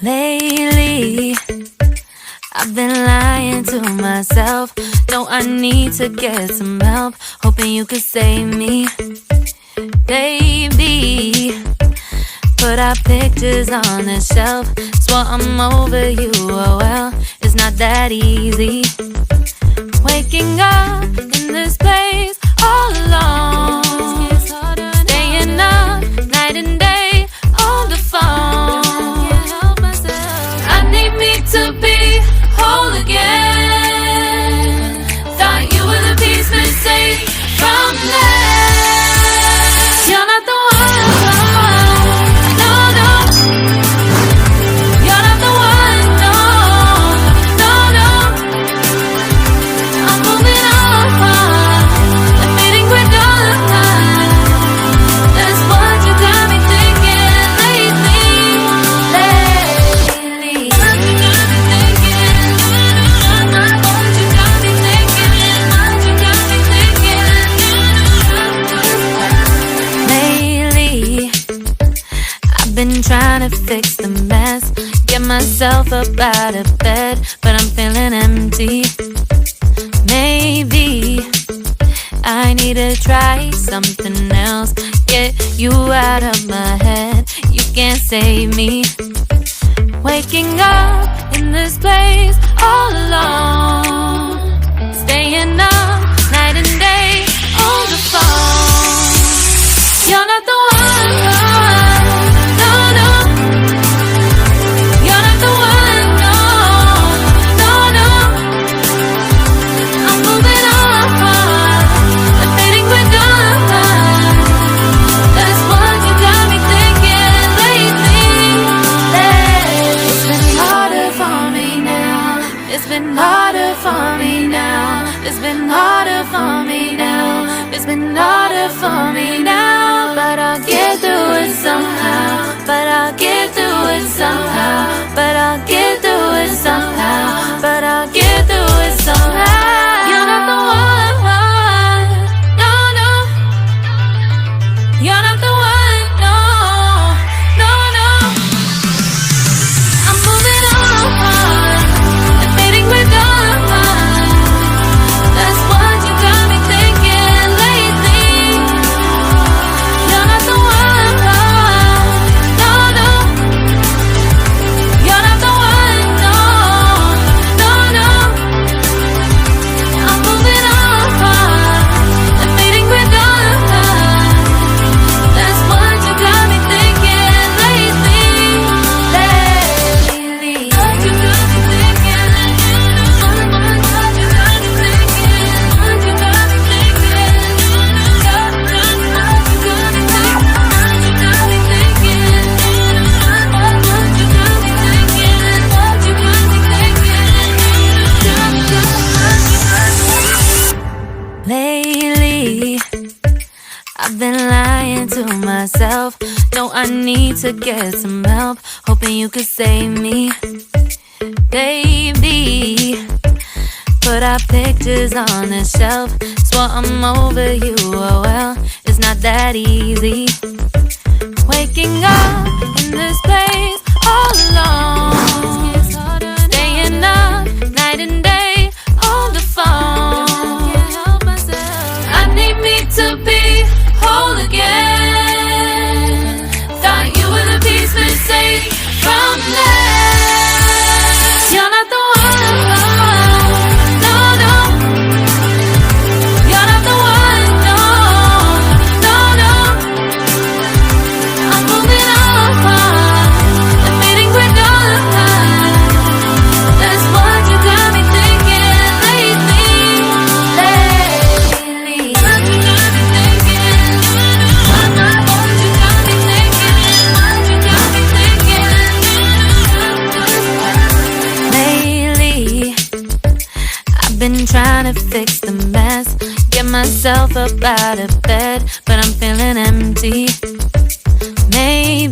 Lately, I've been lying to myself. No, I need to get some help. Hoping you could save me, baby. Put our pictures on the shelf. Swore I'm over you, oh well, it's not that easy. Waking up in this place all alone, staying up night and day on the phone. I need me to be whole again. Thought you were the piece missing from last. You're not the one, no, no. You're not the one, no, no, no. I'm moving on, the feeling we're done. That's what you got me thinking lately. What you got me thinking? What you got me thinking? What you got me thinking? Lately, I've been trying to fix the mess, get myself up out of bed, but I'm feeling empty. Maybe I need to try something else, get you out of my head. You can't save me. Waking up in this place all alone, staying up night and day on the phone. You're not the one, no, no. You're not the one, no, no, no. I'm moving on, the feeling we're done. That's what you got me thinking lately. It's been harder for me now. It's been harder for me now. It's been harder for me now. It's been harder for me now. But I'll get through it somehow. But I'll get through it somehow. But I'll get through it somehow. But I'll get through it somehow. You're not the one, no, no. You're not the one, no, no, no. I'm moving on, the feeling we're done. That's what you got me thinking lately. You're not the one, no, no. You're not the one, no, no, no. I'm moving on, the feeling we're done. That's what you got me thinking lately. What you got me thinking? What you got me thinking? What you got me thinking? What you got me thinking? What you got me thinking? What you got me thinking? Lately, I've been lying to myself. No, I need to get some help. Hoping you could save me, baby. Put our pictures on the shelf. Swore I'm over you, oh well, it's not that easy. Waking up in this place all alone, staying up night and day on the phone. I need me to be whole again. Thought you were the piece missing from last. You're not the one, no, no. You're not the one, no, no, no. I'm moving on, the feeling we're done. That's what you got me thinking lately. What you got me thinking? What you got me thinking? What you got me thinking? Lately, I've been trying to fix the mess, get myself up out of bed, but I'm feeling empty. Maybe